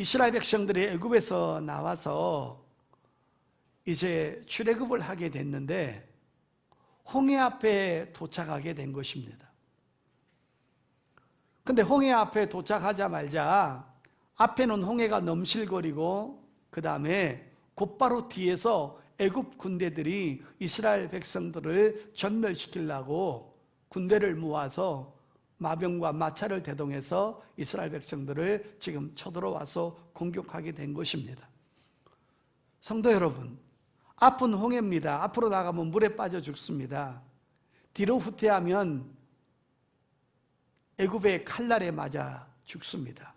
이스라엘 백성들이 애굽에서 나와서 이제 출애굽을 하게 됐는데 홍해 앞에 도착하게 된 것입니다. 근데 홍해 앞에 도착하자마자 앞에는 홍해가 넘실거리고 그 다음에 곧바로 뒤에서 애굽 군대들이 이스라엘 백성들을 전멸시키려고 군대를 모아서 마병과 마차를 대동해서 이스라엘 백성들을 지금 쳐들어와서 공격하게 된 것입니다. 성도 여러분, 앞은 홍해입니다. 앞으로 나가면 물에 빠져 죽습니다. 뒤로 후퇴하면 애굽의 칼날에 맞아 죽습니다.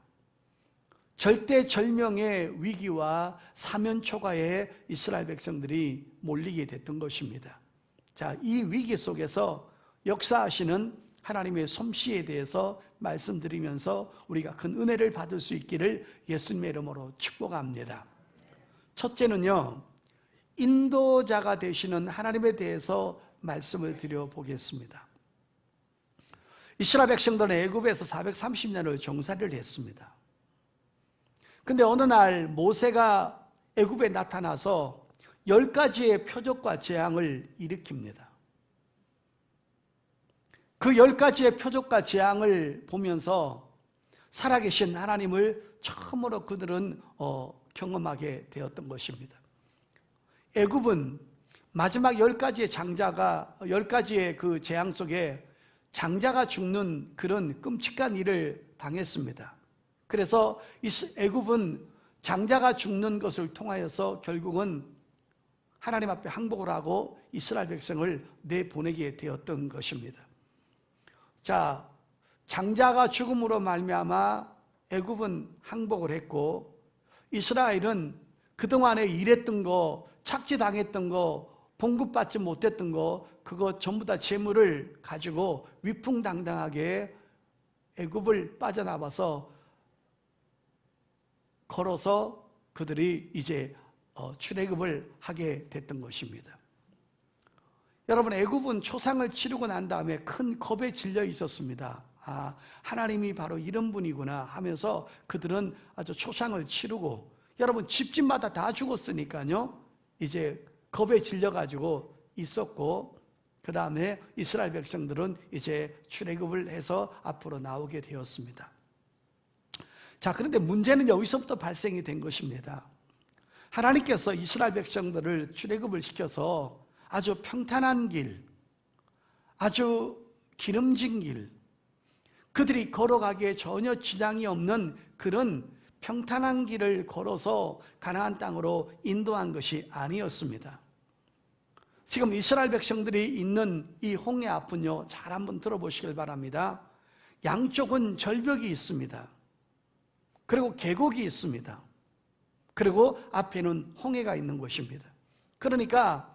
절대절명의 위기와 사면초가에 이스라엘 백성들이 몰리게 됐던 것입니다. 자, 이 위기 속에서 역사하시는 하나님의 솜씨에 대해서 말씀드리면서 우리가 큰 은혜를 받을 수 있기를 예수님의 이름으로 축복합니다. 첫째는요, 인도자가 되시는 하나님에 대해서 말씀을 드려보겠습니다. 이스라엘 백성들은 애굽에서 430년을 종살이를 했습니다. 근데 어느 날 모세가 애굽에 나타나서 10가지의 표적과 재앙을 일으킵니다. 그 10가지의 표적과 재앙을 보면서 살아계신 하나님을 처음으로 그들은 경험하게 되었던 것입니다. 애굽은 마지막 10가지의 그 재앙 속에 장자가 죽는 그런 끔찍한 일을 당했습니다. 그래서 애굽은 장자가 죽는 것을 통하여서 결국은 하나님 앞에 항복을 하고 이스라엘 백성을 내보내게 되었던 것입니다. 자, 장자가 죽음으로 말미암아 애굽은 항복을 했고 이스라엘은 그동안에 일했던 거, 착취당했던 거, 봉급받지 못했던 거, 그거 전부 다 재물을 가지고 위풍당당하게 애굽을 빠져나와서 걸어서 그들이 이제 출애굽을 하게 됐던 것입니다. 여러분, 애굽은 초상을 치르고 난 다음에 큰 겁에 질려 있었습니다. 아, 하나님이 바로 이런 분이구나 하면서 그들은 아주 초상을 치르고, 여러분 집집마다 다 죽었으니까요, 이제 겁에 질려가지고 있었고, 그 다음에 이스라엘 백성들은 이제 출애굽을 해서 앞으로 나오게 되었습니다. 자, 그런데 문제는 여기서부터 발생이 된 것입니다. 하나님께서 이스라엘 백성들을 출애굽을 시켜서 아주 평탄한 길, 아주 기름진 길, 그들이 걸어가기에 전혀 지장이 없는 그런 평탄한 길을 걸어서 가나안 땅으로 인도한 것이 아니었습니다. 지금 이스라엘 백성들이 있는 이 홍해 앞은요, 잘 한번 들어보시길 바랍니다. 양쪽은 절벽이 있습니다. 그리고 계곡이 있습니다. 그리고 앞에는 홍해가 있는 곳입니다. 그러니까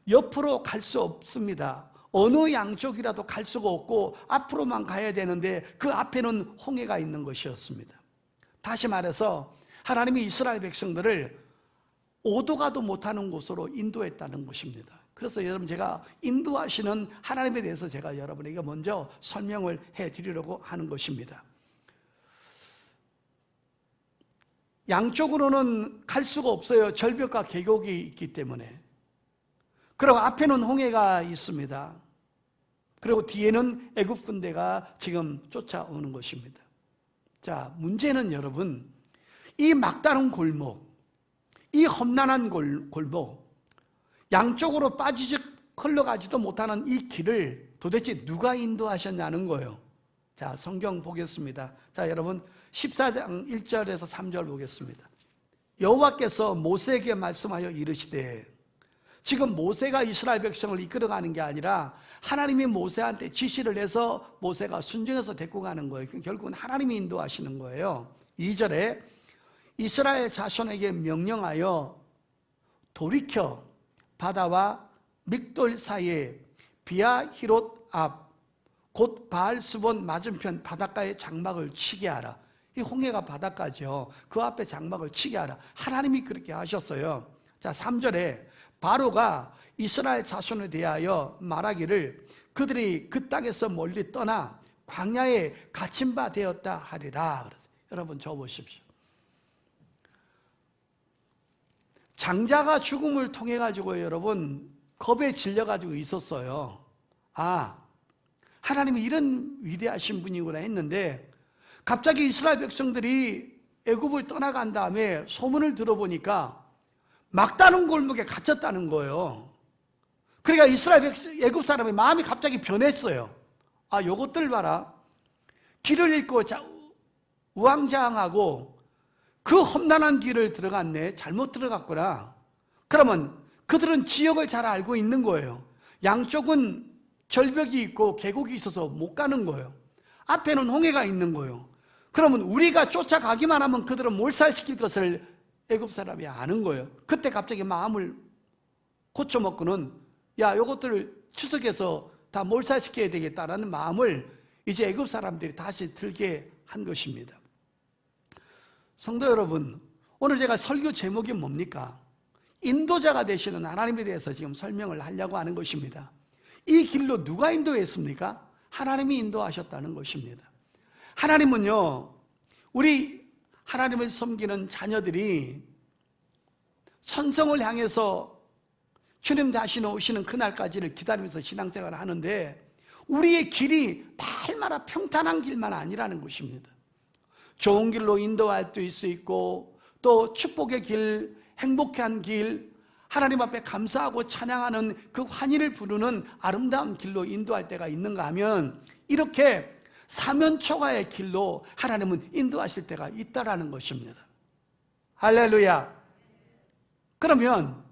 옆으로 갈 수 없습니다. 어느 양쪽이라도 갈 수가 없고 앞으로만 가야 되는데 그 앞에는 홍해가 있는 것이었습니다. 다시 말해서 하나님이 이스라엘 백성들을 오도 가도 못하는 곳으로 인도했다는 것입니다. 그래서 여러분, 제가 인도하시는 하나님에 대해서 제가 여러분에게 먼저 설명을 해드리려고 하는 것입니다. 양쪽으로는 갈 수가 없어요. 절벽과 계곡이 있기 때문에. 그리고 앞에는 홍해가 있습니다. 그리고 뒤에는 애굽 군대가 지금 쫓아오는 것입니다. 자, 문제는 여러분, 이 막다른 골목, 이 험난한 골목, 양쪽으로 흘러가지도 못하는 이 길을 도대체 누가 인도하셨냐는 거예요. 자, 성경 보겠습니다. 자, 여러분 14장 1절에서 3절 보겠습니다. 여호와께서 모세에게 말씀하여 이르시되, 지금 모세가 이스라엘 백성을 이끌어가는 게 아니라 하나님이 모세한테 지시를 해서 모세가 순종해서 데리고 가는 거예요. 결국은 하나님이 인도하시는 거예요. 2절에 이스라엘 자손에게 명령하여 돌이켜 바다와 믹돌 사이에 비아히롯 앞 곧 바알스본 맞은편 바닷가에 장막을 치게 하라. 이 홍해가 바닷가죠. 그 앞에 장막을 치게 하라. 하나님이 그렇게 하셨어요. 자, 3절에 바로가 이스라엘 자손에 대하여 말하기를 그들이 그 땅에서 멀리 떠나 광야에 갇힌 바 되었다 하리라. 여러분, 저 보십시오. 장자가 죽음을 통해 가지고 여러분 겁에 질려 가지고 있었어요. 아, 하나님이 이런 위대하신 분이구나 했는데 갑자기 이스라엘 백성들이 애굽을 떠나간 다음에 소문을 들어보니까 막다른 골목에 갇혔다는 거예요. 그러니까 애굽 사람의 마음이 갑자기 변했어요. 아, 요것들 봐라. 길을 잃고 우왕좌왕하고 그 험난한 길을 들어갔네. 잘못 들어갔구나. 그러면 그들은 지역을 잘 알고 있는 거예요. 양쪽은 절벽이 있고 계곡이 있어서 못 가는 거예요. 앞에는 홍해가 있는 거예요. 그러면 우리가 쫓아가기만 하면 그들은 몰살시킬 것을 애굽 사람이 아는 거예요. 그때 갑자기 마음을 고쳐먹고는 야, 요것들을 추적해서 다 몰살시켜야 되겠다라는 마음을 이제 애굽 사람들이 다시 들게 한 것입니다. 성도 여러분, 오늘 제가 설교 제목이 뭡니까? 인도자가 되시는 하나님에 대해서 지금 설명을 하려고 하는 것입니다. 이 길로 누가 인도했습니까? 하나님이 인도하셨다는 것입니다. 하나님은요, 우리 하나님을 섬기는 자녀들이 천성을 향해서 주님 다시 오시는 그날까지를 기다리면서 신앙생활을 하는데 우리의 길이 날마다 평탄한 길만 아니라는 것입니다. 좋은 길로 인도할 수 있고 또 축복의 길, 행복한 길, 하나님 앞에 감사하고 찬양하는 그 환희를 부르는 아름다운 길로 인도할 때가 있는가 하면 이렇게 사면초가의 길로 하나님은 인도하실 때가 있다라는 것입니다. 할렐루야. 그러면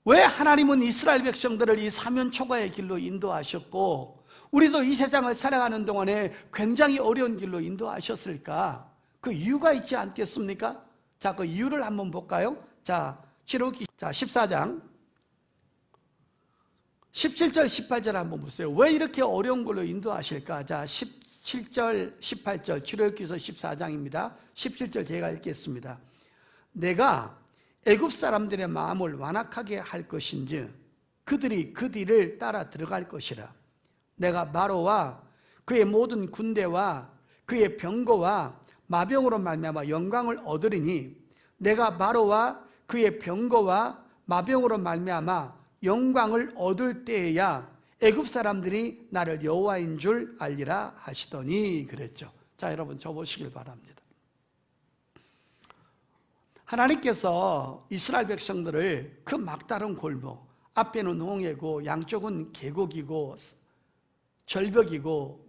왜 하나님은 이스라엘 백성들을 이 사면초가의 길로 인도하셨고 우리도 이 세상을 살아가는 동안에 굉장히 어려운 길로 인도하셨을까? 그 이유가 있지 않겠습니까? 자, 그 이유를 한번 볼까요? 자, 출애굽기 14장 17절 18절 한번 보세요. 왜 이렇게 어려운 걸로 인도하실까? 자, 17절 18절 출애굽기서 14장입니다 17절 제가 읽겠습니다. 내가 애굽 사람들의 마음을 완악하게 할 것인지 그들이 그 뒤를 따라 들어갈 것이라. 내가 바로와 그의 모든 군대와 그의 병거와 마병으로 말미암아 영광을 얻으리니 내가 바로와 그의 병거와 마병으로 말미암아 영광을 얻을 때에야 애굽 사람들이 나를 여호와인 줄 알리라 하시더니 그랬죠. 자, 여러분 저 보시길 바랍니다. 하나님께서 이스라엘 백성들을 그 막다른 골목, 앞에는 홍해고 양쪽은 계곡이고 절벽이고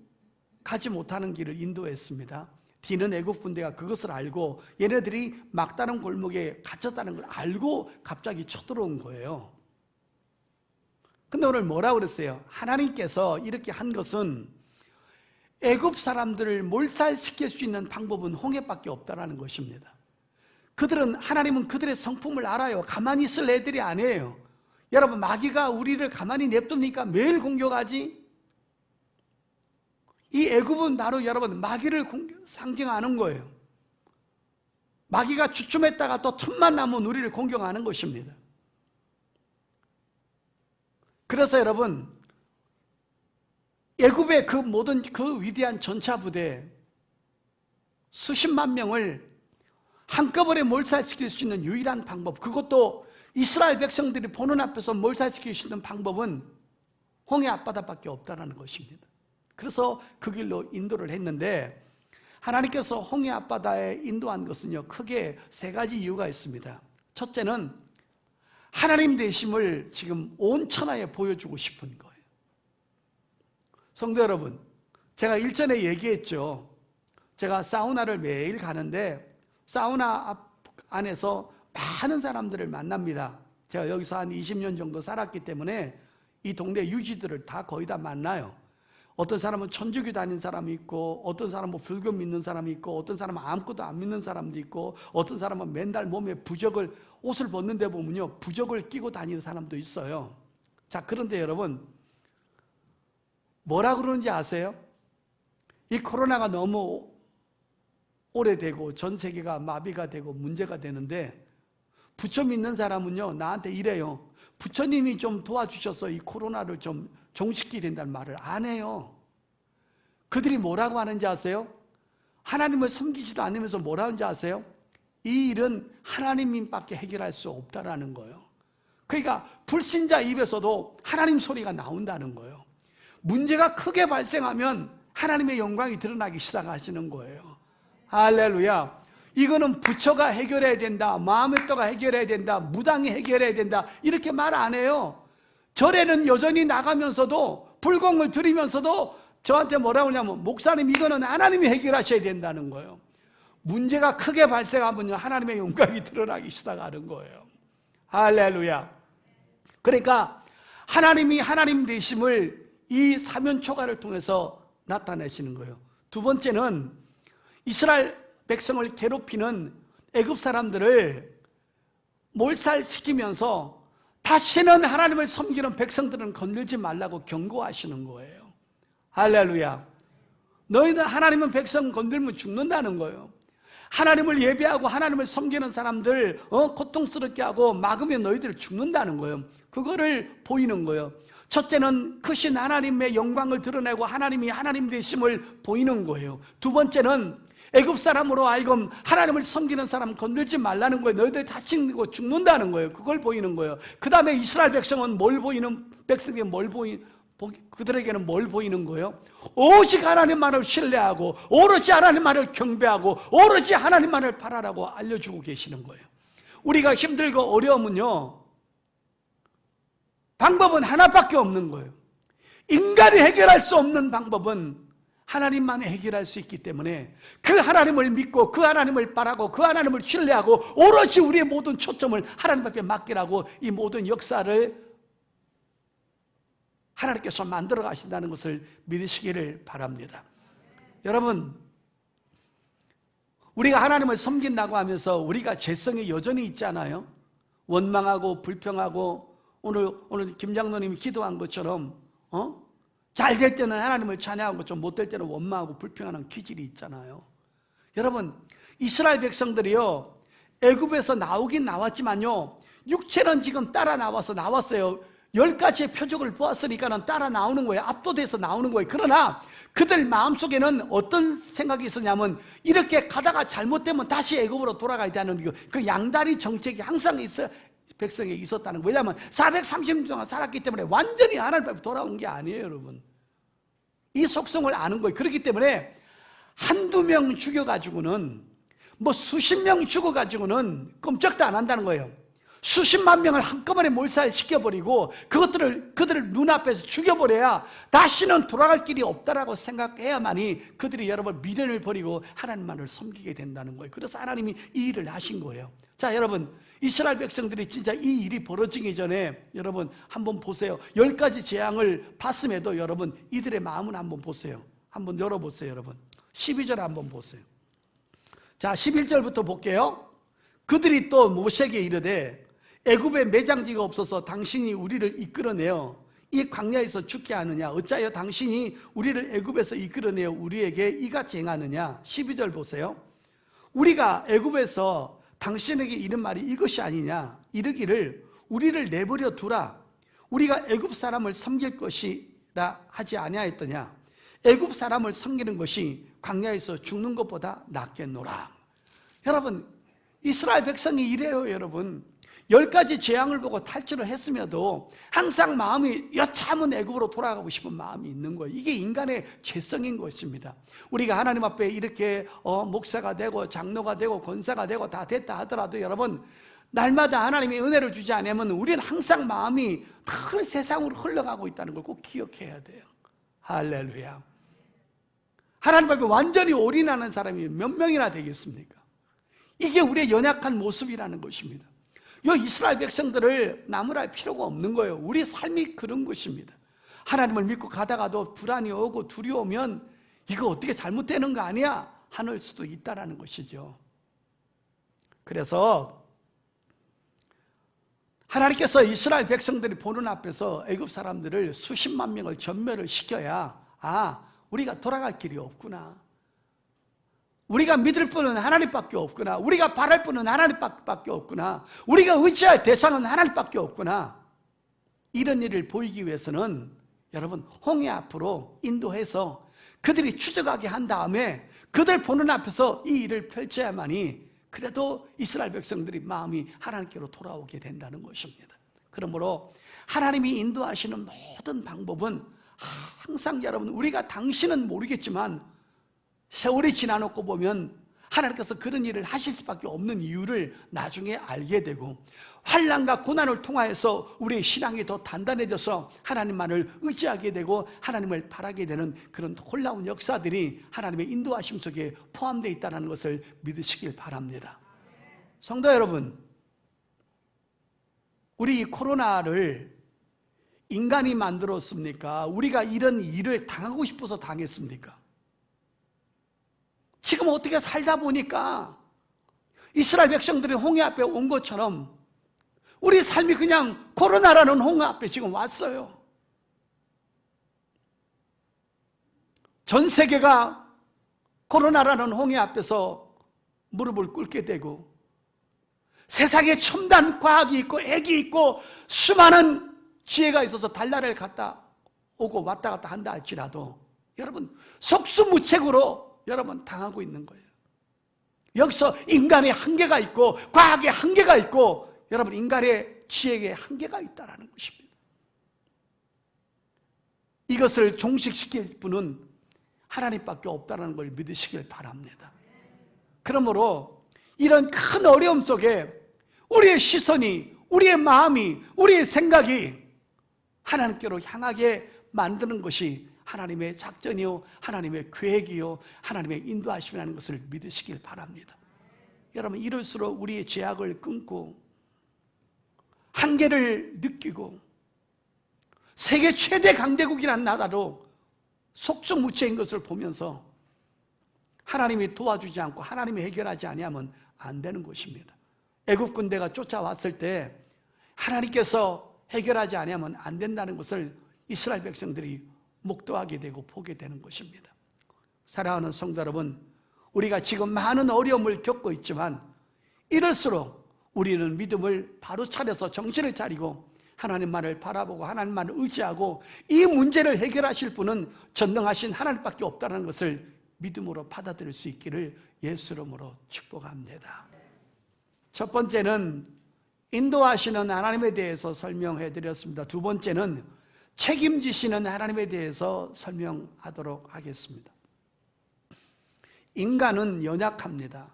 가지 못하는 길을 인도했습니다. 뒤는 애국 군대가 그것을 알고 얘네들이 막다른 골목에 갇혔다는 걸 알고 갑자기 쳐들어온 거예요. 근데 오늘 뭐라고 그랬어요? 하나님께서 이렇게 한 것은 애굽 사람들을 몰살시킬 수 있는 방법은 홍해밖에 없다라는 것입니다. 하나님은 그들의 성품을 알아요. 가만히 있을 애들이 아니에요. 여러분, 마귀가 우리를 가만히 냅둡니까? 매일 공격하지? 이 애굽은 바로 여러분 마귀를 상징하는 거예요. 마귀가 주춤했다가 또 틈만 나면 우리를 공격하는 것입니다. 그래서 여러분, 애굽의 그 모든 그 위대한 전차 부대 수십만 명을 한꺼번에 몰살시킬 수 있는 유일한 방법, 그것도 이스라엘 백성들이 보는 앞에서 몰살시킬 수 있는 방법은 홍해 앞바다밖에 없다는 것입니다. 그래서 그 길로 인도를 했는데 하나님께서 홍해 앞바다에 인도한 것은요, 크게 세 가지 이유가 있습니다. 첫째는 하나님 되심을 지금 온 천하에 보여주고 싶은 거예요. 성도 여러분, 제가 일전에 얘기했죠. 제가 사우나를 매일 가는데 사우나 안에서 많은 사람들을 만납니다. 제가 여기서 한 20년 정도 살았기 때문에 이 동네 유지들을 다 거의 다 만나요. 어떤 사람은 천주교 다니는 사람이 있고, 어떤 사람은 불교 믿는 사람이 있고, 어떤 사람은 아무것도 안 믿는 사람도 있고, 어떤 사람은 맨날 몸에 옷을 벗는데 보면요, 부적을 끼고 다니는 사람도 있어요. 자, 그런데 여러분, 뭐라 그러는지 아세요? 이 코로나가 너무 오래되고 전 세계가 마비가 되고 문제가 되는데 부처 믿는 사람은요, 나한테 이래요. 부처님이 좀 도와주셔서 이 코로나를 좀 종식이 된다는 말을 안 해요. 그들이 뭐라고 하는지 아세요? 하나님을 섬기지도 않으면서 뭐라 하는지 아세요? 이 일은 하나님밖에 해결할 수 없다라는 거예요. 그러니까 불신자 입에서도 하나님 소리가 나온다는 거예요. 문제가 크게 발생하면 하나님의 영광이 드러나기 시작하시는 거예요. 할렐루야. 이거는 부처가 해결해야 된다, 마음의떠가 해결해야 된다, 무당이 해결해야 된다, 이렇게 말 안 해요. 절에는 여전히 나가면서도 불공을 드리면서도 저한테 뭐라고 하냐면, 목사님 이거는 하나님이 해결하셔야 된다는 거예요. 문제가 크게 발생하면요, 하나님의 영광이 드러나기 시작하는 거예요. 할렐루야. 그러니까 하나님이 하나님 되심을 이 사면초가를 통해서 나타내시는 거예요. 두 번째는 이스라엘 백성을 괴롭히는 애굽 사람들을 몰살시키면서 다시는 하나님을 섬기는 백성들은 건들지 말라고 경고하시는 거예요. 할렐루야. 너희들 하나님은 백성 건들면 죽는다는 거예요. 하나님을 예배하고 하나님을 섬기는 사람들 고통스럽게 하고 막으면 너희들 죽는다는 거예요. 그거를 보이는 거예요. 첫째는 크신 하나님의 영광을 드러내고 하나님이 하나님 되심을 보이는 거예요. 두 번째는 애굽 사람으로 하여금 하나님을 섬기는 사람 건들지 말라는 거예요. 너희들이 다치고 죽는다는 거예요. 그걸 보이는 거예요. 그 다음에 이스라엘 백성은 백성에게 그들에게는 뭘 보이는 거예요? 오직 하나님만을 신뢰하고 오로지 하나님만을 경배하고 오로지 하나님만을 바라라고 알려주고 계시는 거예요. 우리가 힘들고 어려우면요, 방법은 하나밖에 없는 거예요. 인간이 해결할 수 없는 방법은 하나님만 해결할 수 있기 때문에 그 하나님을 믿고 그 하나님을 바라고 그 하나님을 신뢰하고 오로지 우리의 모든 초점을 하나님 앞에 맡기라고 이 모든 역사를 하나님께서 만들어 가신다는 것을 믿으시기를 바랍니다. 여러분, 우리가 하나님을 섬긴다고 하면서 우리가 죄성이 여전히 있잖아요. 원망하고 불평하고 오늘 김장로님이 기도한 것처럼 잘 될 때는 하나님을 찬양하고 좀 못 될 때는 원망하고 불평하는 기질이 있잖아요. 여러분, 이스라엘 백성들이요, 애굽에서 나오긴 나왔지만요, 육체는 지금 따라 나왔어요. 10가지의 표적을 보았으니까는 따라 나오는 거예요. 압도돼서 나오는 거예요. 그러나 그들 마음속에는 어떤 생각이 있었냐면, 이렇게 가다가 잘못되면 다시 애굽으로 돌아가야 되는 그 양다리 정책이 항상 백성에 있었다는 거예요. 왜냐하면 430년 동안 살았기 때문에 완전히 하나님 앞에 돌아온 게 아니에요, 여러분. 이 속성을 아는 거예요. 그렇기 때문에 한두 명 죽여가지고는, 수십 명 죽어가지고는 꼼짝도 안 한다는 거예요. 수십만 명을 한꺼번에 몰살시켜버리고 그들을 눈앞에서 죽여버려야 다시는 돌아갈 길이 없다라고 생각해야만이 그들이 여러분 미련을 버리고 하나님만을 섬기게 된다는 거예요. 그래서 하나님이 이 일을 하신 거예요. 자, 여러분, 이스라엘 백성들이 진짜 이 일이 벌어지기 전에 여러분 한번 보세요. 10가지 재앙을 봤음에도 여러분 이들의 마음은 한번 보세요. 한번 열어보세요. 여러분 12절 한번 보세요. 자, 11절부터 볼게요. 그들이 또 모세에게 이르되 애굽에 매장지가 없어서 당신이 우리를 이끌어내어 이 광야에서 죽게 하느냐? 어찌하여 당신이 우리를 애굽에서 이끌어내어 우리에게 이같이 행하느냐? 12절 보세요. 우리가 애굽에서 당신에게 이른 말이 이것이 아니냐? 이르기를 우리를 내버려 두라. 우리가 애굽 사람을 섬길 것이라 하지 아니하였더냐? 애굽 사람을 섬기는 것이 광야에서 죽는 것보다 낫겠노라. 여러분, 이스라엘 백성이 이래요. 여러분 10가지 재앙을 보고 탈출을 했음에도 항상 마음이 여차하면 애굽으로 돌아가고 싶은 마음이 있는 거예요. 이게 인간의 죄성인 것입니다. 우리가 하나님 앞에 이렇게 목사가 되고 장로가 되고 권사가 되고 다 됐다 하더라도 여러분 날마다 하나님이 은혜를 주지 않으면 우리는 항상 마음이 큰 세상으로 흘러가고 있다는 걸 꼭 기억해야 돼요. 할렐루야. 하나님 앞에 완전히 올인하는 사람이 몇 명이나 되겠습니까? 이게 우리의 연약한 모습이라는 것입니다. 이 이스라엘 백성들을 나무랄 필요가 없는 거예요. 우리 삶이 그런 것입니다. 하나님을 믿고 가다가도 불안이 오고 두려우면 이거 어떻게 잘못되는 거 아니야? 하는 수도 있다는 것이죠. 그래서 하나님께서 이스라엘 백성들이 보는 앞에서 애굽 사람들을 수십만 명을 전멸을 시켜야 우리가 돌아갈 길이 없구나. 우리가 믿을 분은 하나님밖에 없구나. 우리가 바랄 분은 하나님밖에 없구나. 우리가 의지할 대상은 하나님밖에 없구나. 이런 일을 보이기 위해서는 여러분 홍해 앞으로 인도해서 그들이 추적하게 한 다음에 그들 보는 앞에서 이 일을 펼쳐야만이 그래도 이스라엘 백성들이 마음이 하나님께로 돌아오게 된다는 것입니다. 그러므로 하나님이 인도하시는 모든 방법은 항상 여러분, 우리가 당신은 모르겠지만 세월이 지나놓고 보면 하나님께서 그런 일을 하실 수밖에 없는 이유를 나중에 알게 되고, 환난과 고난을 통하여서 우리의 신앙이 더 단단해져서 하나님만을 의지하게 되고 하나님을 바라게 되는 그런 놀라운 역사들이 하나님의 인도하심 속에 포함되어 있다는 것을 믿으시길 바랍니다. 성도 여러분, 우리 이 코로나를 인간이 만들었습니까? 우리가 이런 일을 당하고 싶어서 당했습니까? 지금 어떻게 살다 보니까 이스라엘 백성들이 홍해 앞에 온 것처럼 우리 삶이 그냥 코로나라는 홍해 앞에 지금 왔어요. 전 세계가 코로나라는 홍해 앞에서 무릎을 꿇게 되고, 세상에 첨단 과학이 있고 액이 있고 수많은 지혜가 있어서 달나라를 갔다 오고 왔다 갔다 한다 할지라도 여러분, 속수무책으로 여러분 당하고 있는 거예요. 여기서 인간의 한계가 있고 과학의 한계가 있고 여러분, 인간의 지혜의 한계가 있다는 것입니다. 이것을 종식시킬 분은 하나님밖에 없다는 걸 믿으시길 바랍니다. 그러므로 이런 큰 어려움 속에 우리의 시선이, 우리의 마음이, 우리의 생각이 하나님께로 향하게 만드는 것이 하나님의 작전이요, 하나님의 계획이요, 하나님의 인도하심이라는 것을 믿으시길 바랍니다. 여러분, 이럴수록 우리의 제약을 끊고 한계를 느끼고 세계 최대 강대국이란 나라로 속수무책인 것을 보면서 하나님이 도와주지 않고 하나님이 해결하지 아니하면 안 되는 것입니다. 애굽 군대가 쫓아왔을 때 하나님께서 해결하지 아니하면 안 된다는 것을 이스라엘 백성들이 목도하게 되고 보게 되는 것입니다. 사랑하는 성도 여러분, 우리가 지금 많은 어려움을 겪고 있지만 이럴수록 우리는 믿음을 바로 차려서 정신을 차리고 하나님만을 바라보고 하나님만을 의지하고 이 문제를 해결하실 분은 전능하신 하나님밖에 없다는 것을 믿음으로 받아들일 수 있기를 예수 이름으로 축복합니다. 첫 번째는 인도하시는 하나님에 대해서 설명해 드렸습니다. 두 번째는 책임지시는 하나님에 대해서 설명하도록 하겠습니다. 인간은 연약합니다.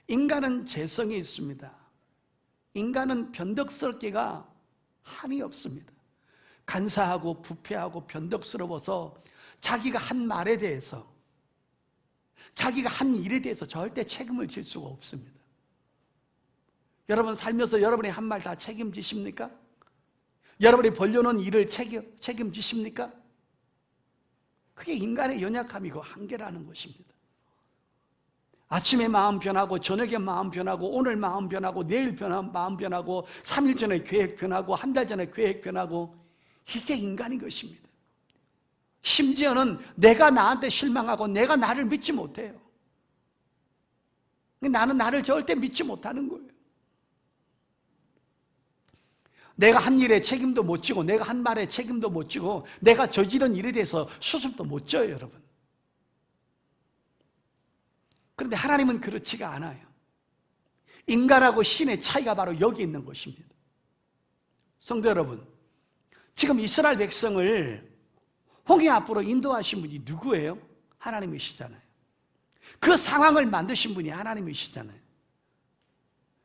인간은 재성이 있습니다. 인간은 변덕스럽기가 한이 없습니다. 간사하고 부패하고 변덕스러워서 자기가 한 말에 대해서, 자기가 한 일에 대해서 절대 책임을 질 수가 없습니다. 여러분 살면서 여러분이 한 말 다 책임지십니까? 여러분이 벌려놓은 일을 책임지십니까? 그게 인간의 연약함이고 한계라는 것입니다. 아침에 마음 변하고 저녁에 마음 변하고 오늘 마음 변하고 내일 마음 변하고 3일 전에 계획 변하고 한 달 전에 계획 변하고, 이게 인간인 것입니다. 심지어는 내가 나한테 실망하고 내가 나를 믿지 못해요. 나는 나를 절대 믿지 못하는 거예요. 내가 한 일에 책임도 못 지고 내가 한 말에 책임도 못 지고 내가 저지른 일에 대해서 수습도 못 져요, 여러분. 그런데 하나님은 그렇지가 않아요. 인간하고 신의 차이가 바로 여기 있는 것입니다. 성도 여러분, 지금 이스라엘 백성을 홍해 앞으로 인도하신 분이 누구예요? 하나님이시잖아요. 그 상황을 만드신 분이 하나님이시잖아요.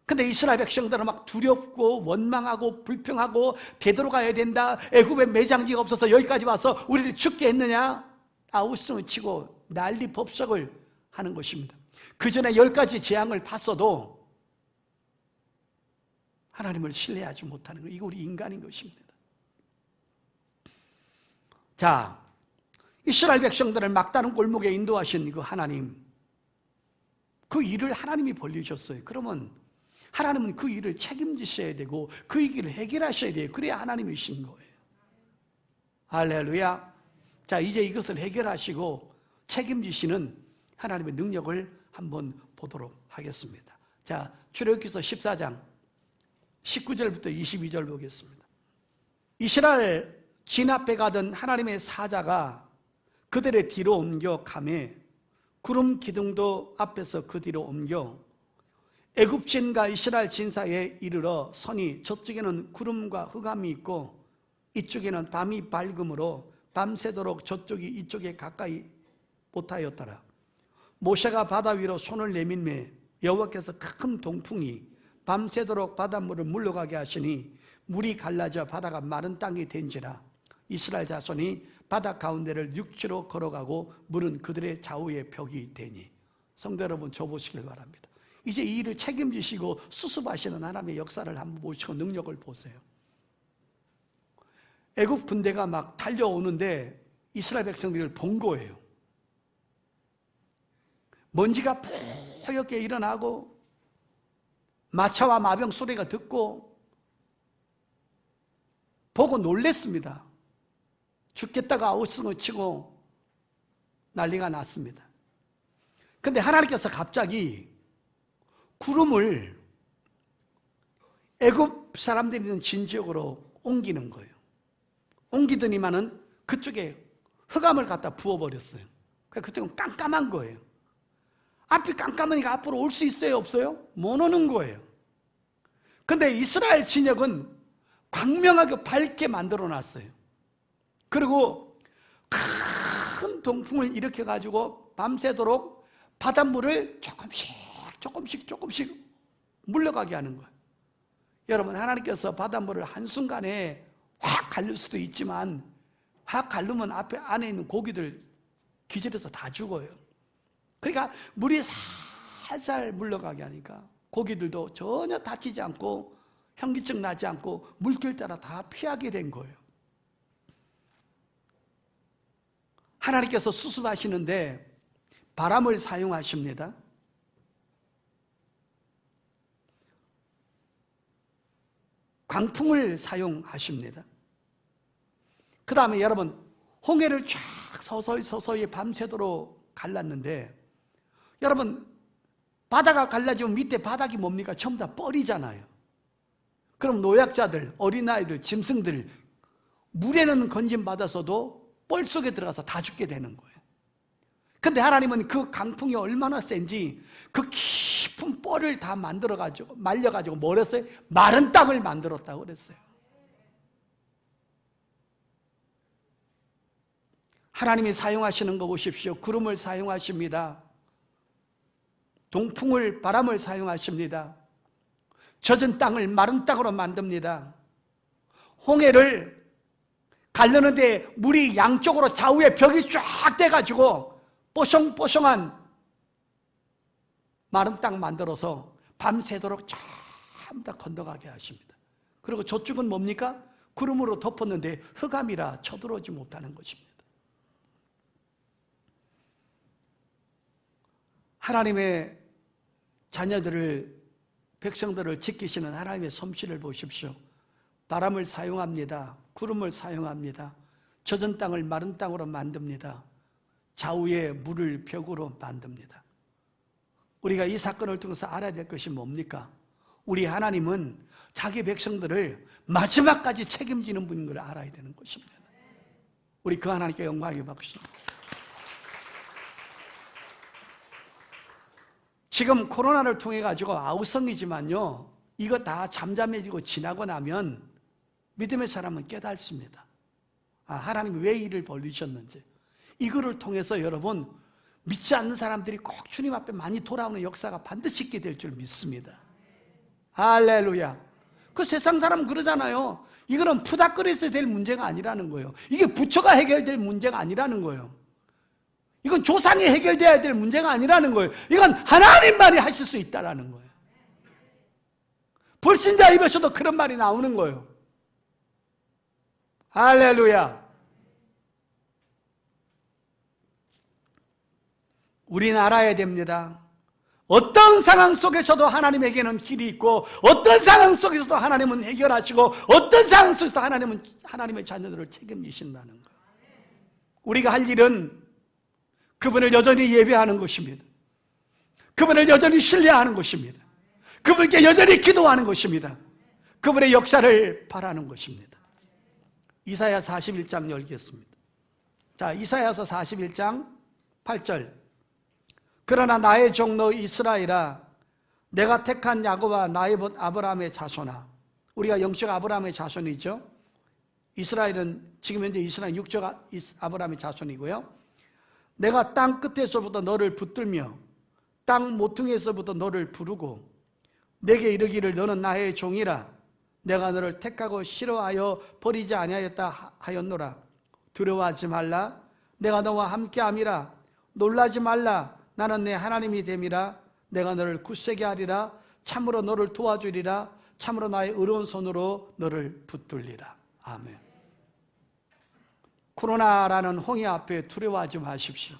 근데 이스라엘 백성들은 막 두렵고 원망하고 불평하고 되돌아가야 된다, 애굽에 매장지가 없어서 여기까지 와서 우리를 죽게 했느냐, 아우성을 치고 난리 법석을 하는 것입니다. 그 전에 10가지 재앙을 봤어도 하나님을 신뢰하지 못하는 거, 이거 우리 인간인 것입니다. 자, 이스라엘 백성들을 막다른 골목에 인도하신 그 하나님, 그 일을 하나님이 벌리셨어요. 그러면 하나님은 그 일을 책임지셔야 되고 그 일을 해결하셔야 돼요. 그래야 하나님이신 거예요. 할렐루야. 자, 이제 이것을 해결하시고 책임지시는 하나님의 능력을 한번 보도록 하겠습니다. 자, 출애굽기서 14장 19절부터 22절 보겠습니다. 이스라엘 진 앞에 가던 하나님의 사자가 그들의 뒤로 옮겨 가매 구름 기둥도 앞에서 그 뒤로 옮겨 애굽진과 이스라엘 진 사이에 이르러 서니 저쪽에는 구름과 흑암이 있고 이쪽에는 밤이 밝음으로 밤새도록 저쪽이 이쪽에 가까이 못하였더라. 모세가 바다 위로 손을 내밀매 여호와께서 큰 동풍이 밤새도록 바닷물을 물러가게 하시니 물이 갈라져 바다가 마른 땅이 된지라. 이스라엘 자손이 바다 가운데를 육지로 걸어가고 물은 그들의 좌우에 벽이 되니. 성도 여러분, 저 보시길 바랍니다. 이제 이 일을 책임지시고 수습하시는 하나님의 역사를 한번 보시고 능력을 보세요. 애굽 군대가 막 달려오는데 이스라엘 백성들을 본 거예요. 먼지가 뽀얗게 일어나고 마차와 마병 소리가 듣고 보고 놀랬습니다. 죽겠다가 아우성을 치고 난리가 났습니다. 그런데 하나님께서 갑자기 구름을 애굽 사람들이 있는 진지역으로 옮기는 거예요. 옮기더니만은 그쪽에 흑암을 갖다 부어버렸어요. 그러니까 그쪽은 깜깜한 거예요. 앞이 깜깜하니까 앞으로 올 수 있어요, 없어요? 못 오는 거예요. 그런데 이스라엘 진역은 광명하게 밝게 만들어 놨어요. 그리고 큰 동풍을 일으켜가지고 밤새도록 바닷물을 조금씩 물러가게 하는 거예요. 여러분, 하나님께서 바닷물을 한순간에 확 갈릴 수도 있지만 확 갈르면 앞에 안에 있는 고기들 기절해서 다 죽어요. 그러니까 물이 살살 물러가게 하니까 고기들도 전혀 다치지 않고 현기증 나지 않고 물길 따라 다 피하게 된 거예요. 하나님께서 수습하시는데 바람을 사용하십니다. 광풍을 사용하십니다. 그 다음에 여러분, 홍해를 쫙 서서히 밤새도록 갈랐는데, 여러분, 바다가 갈라지면 밑에 바닥이 뭡니까? 전부 다 뻘이잖아요. 그럼 노약자들, 어린아이들, 짐승들 물에는 건짐받아서도 뻘 속에 들어가서 다 죽게 되는 거예요. 근데 하나님은 그 강풍이 얼마나 센지 그 깊은 뻘을 다 만들어가지고 말려가지고 뭘 했어요? 마른 땅을 만들었다고 그랬어요. 하나님이 사용하시는 거 보십시오. 구름을 사용하십니다. 동풍을, 바람을 사용하십니다. 젖은 땅을 마른 땅으로 만듭니다. 홍해를 가르는데 물이 양쪽으로 좌우에 벽이 쫙 돼가지고 뽀송뽀송한 마른 땅 만들어서 밤새도록 전부 다 건너가게 하십니다. 그리고 저쪽은 뭡니까? 구름으로 덮었는데 흑암이라 쳐들어오지 못하는 것입니다. 하나님의 자녀들을, 백성들을 지키시는 하나님의 솜씨를 보십시오. 바람을 사용합니다. 구름을 사용합니다. 젖은 땅을 마른 땅으로 만듭니다. 좌우에 물을 벽으로 만듭니다. 우리가 이 사건을 통해서 알아야 될 것이 뭡니까? 우리 하나님은 자기 백성들을 마지막까지 책임지는 분인 걸 알아야 되는 것입니다. 우리 그 하나님께 영광을 받으시죠. 지금 코로나를 통해 가지고 아우성이지만요, 이거 다 잠잠해지고 지나고 나면 믿음의 사람은 깨닫습니다. 하나님이 왜 이를 벌리셨는지. 이거를 통해서 여러분, 믿지 않는 사람들이 꼭 주님 앞에 많이 돌아오는 역사가 반드시 있게 될 줄 믿습니다. 할렐루야. 그 세상 사람은 그러잖아요. 이거는 푸닥거려서 될 문제가 아니라는 거예요. 이게 부처가 해결될 문제가 아니라는 거예요. 이건 조상이 해결돼야 될 문제가 아니라는 거예요. 이건 하나님만이 하실 수 있다라는 거예요. 불신자 입에서도 그런 말이 나오는 거예요. 할렐루야. 우리는 알아야 됩니다. 어떤 상황 속에서도 하나님에게는 길이 있고, 어떤 상황 속에서도 하나님은 해결하시고, 어떤 상황 속에서도 하나님은 하나님의 자녀들을 책임지신다는 거예요. 우리가 할 일은 그분을 여전히 예배하는 것입니다. 그분을 여전히 신뢰하는 것입니다. 그분께 여전히 기도하는 것입니다. 그분의 역사를 바라는 것입니다. 이사야 41장 열겠습니다. 자, 이사야서 41장 8절. 그러나 나의 종로 이스라엘아, 내가 택한 야곱과 나의 본 아브라함의 자손아. 우리가 영적 아브라함의 자손이죠. 이스라엘은 지금 현재 이스라엘 육적 아브라함의 자손이고요. 내가 땅 끝에서부터 너를 붙들며 땅 모퉁이에서부터 너를 부르고 내게 이르기를 너는 나의 종이라. 내가 너를 택하고 싫어하여 버리지 아니하였다 하였노라. 두려워하지 말라. 내가 너와 함께함이라. 놀라지 말라. 나는 내 하나님이 됨이라. 내가 너를 굳세게 하리라. 참으로 너를 도와주리라. 참으로 나의 의로운 손으로 너를 붙들리라. 아멘. 코로나라는 홍해 앞에 두려워하지 마십시오.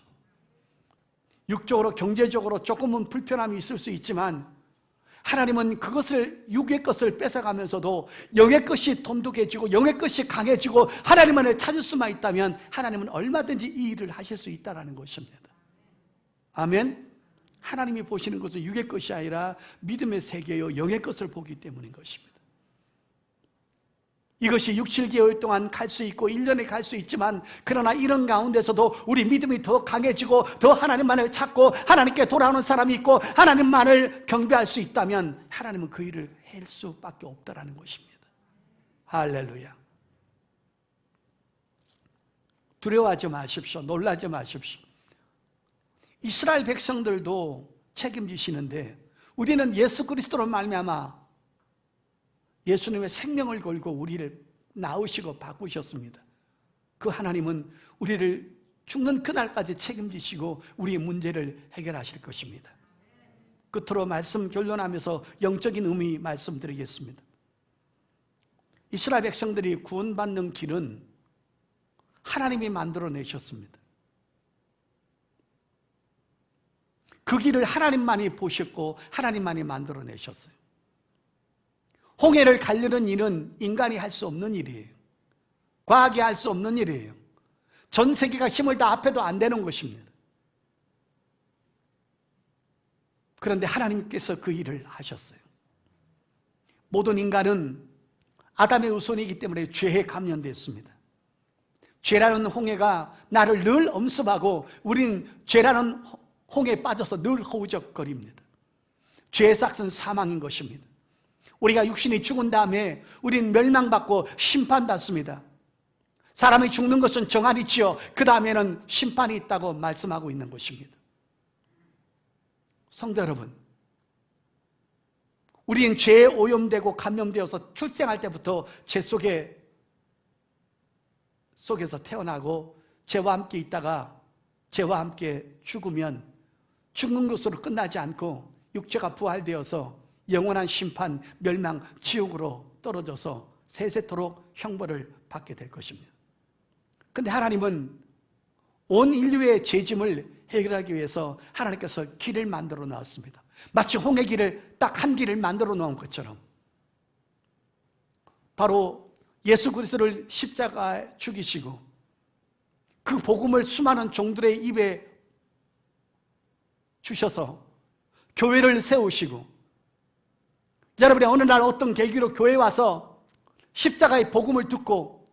육적으로 경제적으로 조금은 불편함이 있을 수 있지만 하나님은 그것을 육의 것을 뺏어가면서도 영의 것이 돈독해지고 영의 것이 강해지고 하나님을 찾을 수만 있다면 하나님은 얼마든지 이 일을 하실 수 있다는 것입니다. 아멘. 하나님이 보시는 것은 육의 것이 아니라 믿음의 세계요 영의 것을 보기 때문인 것입니다. 이것이 6, 7개월 동안 갈 수 있고 1년에 갈 수 있지만 그러나 이런 가운데서도 우리 믿음이 더 강해지고 더 하나님만을 찾고 하나님께 돌아오는 사람이 있고 하나님만을 경배할 수 있다면 하나님은 그 일을 할 수밖에 없다는 것입니다. 할렐루야. 두려워하지 마십시오. 놀라지 마십시오. 이스라엘 백성들도 책임지시는데 우리는 예수 그리스도로 말미암아 예수님의 생명을 걸고 우리를 낳으시고 바꾸셨습니다. 그 하나님은 우리를 죽는 그날까지 책임지시고 우리의 문제를 해결하실 것입니다. 끝으로 말씀 결론하면서 영적인 의미 말씀드리겠습니다. 이스라엘 백성들이 구원받는 길은 하나님이 만들어내셨습니다. 그 길을 하나님만이 보셨고 하나님만이 만들어내셨어요. 홍해를 가르는 일은 인간이 할 수 없는 일이에요. 과학이 할 수 없는 일이에요. 전 세계가 힘을 다 합해도 안 되는 것입니다. 그런데 하나님께서 그 일을 하셨어요. 모든 인간은 아담의 후손이기 때문에 죄에 감염됐습니다. 죄라는 홍해가 나를 늘 엄습하고 우리는 죄라는 홍해에 빠져서 늘 허우적거립니다. 죄의 삭은 사망인 것입니다. 우리가 육신이 죽은 다음에 우리는 멸망받고 심판받습니다. 사람이 죽는 것은 정한이지요. 그 다음에는 심판이 있다고 말씀하고 있는 것입니다. 성도 여러분, 우리는 죄에 오염되고 감염되어서 출생할 때부터 죄 속에서 태어나고 죄와 함께 있다가 죄와 함께 죽으면 죽는 것으로 끝나지 않고 육체가 부활되어서 영원한 심판, 멸망, 지옥으로 떨어져서 세세토록 형벌을 받게 될 것입니다. 그런데 하나님은 온 인류의 죄짐을 해결하기 위해서 하나님께서 길을 만들어 놓았습니다. 마치 홍해 길을 딱 한 길을 만들어 놓은 것처럼 바로 예수 그리스도를 십자가에 죽이시고 그 복음을 수많은 종들의 입에 주셔서 교회를 세우시고 여러분이 어느 날 어떤 계기로 교회에 와서 십자가의 복음을 듣고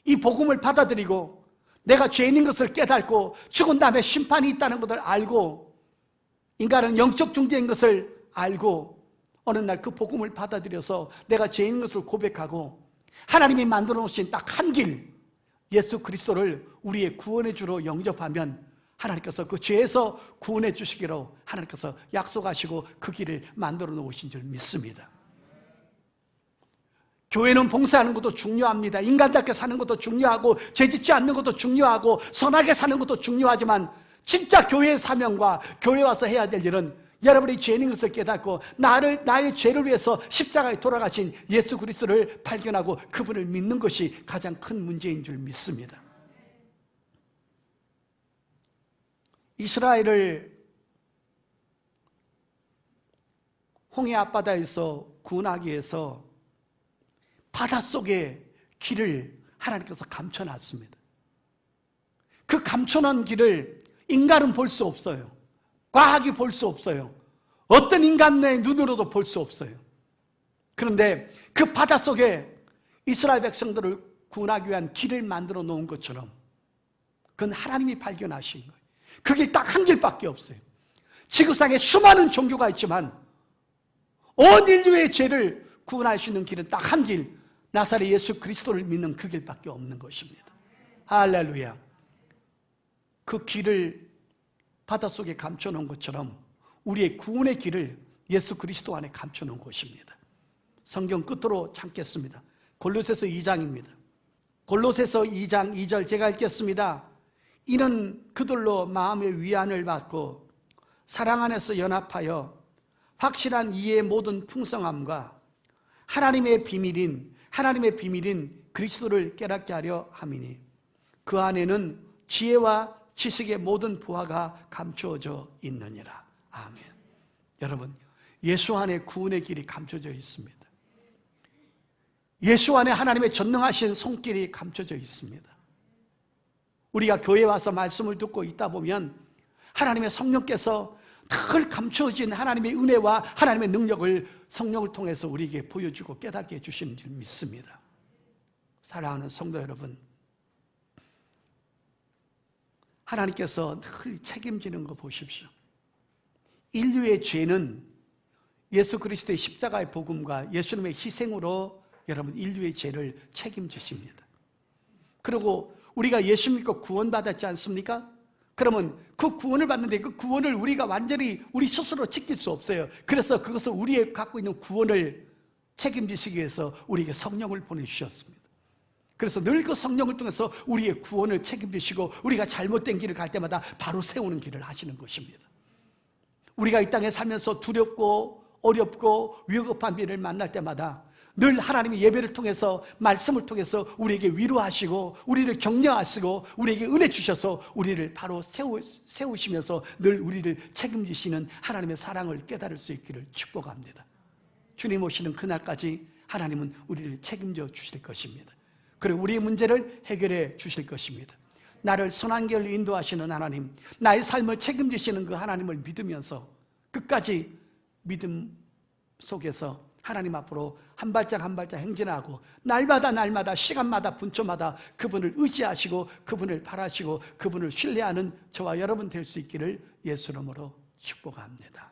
이 복음을 받아들이고 내가 죄인인 것을 깨닫고 죽은 다음에 심판이 있다는 것을 알고 인간은 영적 존재인 것을 알고 어느 날 그 복음을 받아들여서 내가 죄인인 것을 고백하고 하나님이 만들어 놓으신 딱 한 길 예수 그리스도를 우리의 구원의 주로 영접하면 하나님께서 그 죄에서 구원해 주시기로 하나님께서 약속하시고 그 길을 만들어 놓으신 줄 믿습니다. 교회는 봉사하는 것도 중요합니다. 인간답게 사는 것도 중요하고 죄짓지 않는 것도 중요하고 선하게 사는 것도 중요하지만 진짜 교회의 사명과 교회 와서 해야 될 일은 여러분이 죄인인 것을 깨닫고 나의 죄를 위해서 십자가에 돌아가신 예수 그리스도를 발견하고 그분을 믿는 것이 가장 큰 문제인 줄 믿습니다. 이스라엘을 홍해 앞바다에서 구원하기 위해서 바닷속에 길을 하나님께서 감춰놨습니다. 그 감춰놓은 길을 인간은 볼 수 없어요. 과학이 볼 수 없어요. 어떤 인간의 눈으로도 볼 수 없어요. 그런데 그 바닷속에 이스라엘 백성들을 구원하기 위한 길을 만들어 놓은 것처럼 그건 하나님이 발견하신 거예요. 그 길 딱 한 길밖에 없어요. 지구상에 수많은 종교가 있지만 온 인류의 죄를 구원할 수 있는 길은 딱 한 길, 나사렛 예수 그리스도를 믿는 그 길밖에 없는 것입니다. 할렐루야. 그 길을 바닷속에 감춰놓은 것처럼 우리의 구원의 길을 예수 그리스도 안에 감춰놓은 것입니다. 성경 끝으로 참겠습니다. 골로새서 2장입니다. 골로새서 2장 2절 제가 읽겠습니다. 이는 그들로 마음의 위안을 받고 사랑 안에서 연합하여 확실한 이해의 모든 풍성함과 하나님의 비밀인 그리스도를 깨닫게 하려 함이니 그 안에는 지혜와 지식의 모든 부하가 감추어져 있느니라. 아멘. 여러분, 예수 안에 구원의 길이 감춰져 있습니다. 예수 안에 하나님의 전능하신 손길이 감춰져 있습니다. 우리가 교회에 와서 말씀을 듣고 있다 보면 하나님의 성령께서 늘 감춰진 하나님의 은혜와 하나님의 능력을 성령을 통해서 우리에게 보여주고 깨닫게 해주시는 줄 믿습니다. 사랑하는 성도 여러분, 하나님께서 늘 책임지는 거 보십시오. 인류의 죄는 예수 그리스도의 십자가의 복음과 예수님의 희생으로 여러분 인류의 죄를 책임지십니다. 그리고 우리가 예수 믿고 구원받았지 않습니까? 그러면 그 구원을 받는데 그 구원을 우리가 완전히 우리 스스로 지킬 수 없어요. 그래서 그것을 우리의 갖고 있는 구원을 책임지시기 위해서 우리에게 성령을 보내주셨습니다. 그래서 늘 그 성령을 통해서 우리의 구원을 책임지시고 우리가 잘못된 길을 갈 때마다 바로 세우는 길을 하시는 것입니다. 우리가 이 땅에 살면서 두렵고 어렵고 위급한 일을 만날 때마다 늘 하나님의 예배를 통해서 말씀을 통해서 우리에게 위로하시고 우리를 격려하시고 우리에게 은혜 주셔서 우리를 바로 세우시면서 늘 우리를 책임지시는 하나님의 사랑을 깨달을 수 있기를 축복합니다. 주님 오시는 그날까지 하나님은 우리를 책임져 주실 것입니다. 그리고 우리의 문제를 해결해 주실 것입니다. 나를 선한 길로 인도하시는 하나님, 나의 삶을 책임지시는 그 하나님을 믿으면서 끝까지 믿음 속에서 하나님 앞으로 한 발짝 한 발짝 행진하고 날마다 시간마다 분초마다 그분을 의지하시고 그분을 바라시고 그분을 신뢰하는 저와 여러분 될 수 있기를 예수 이름으로 축복합니다.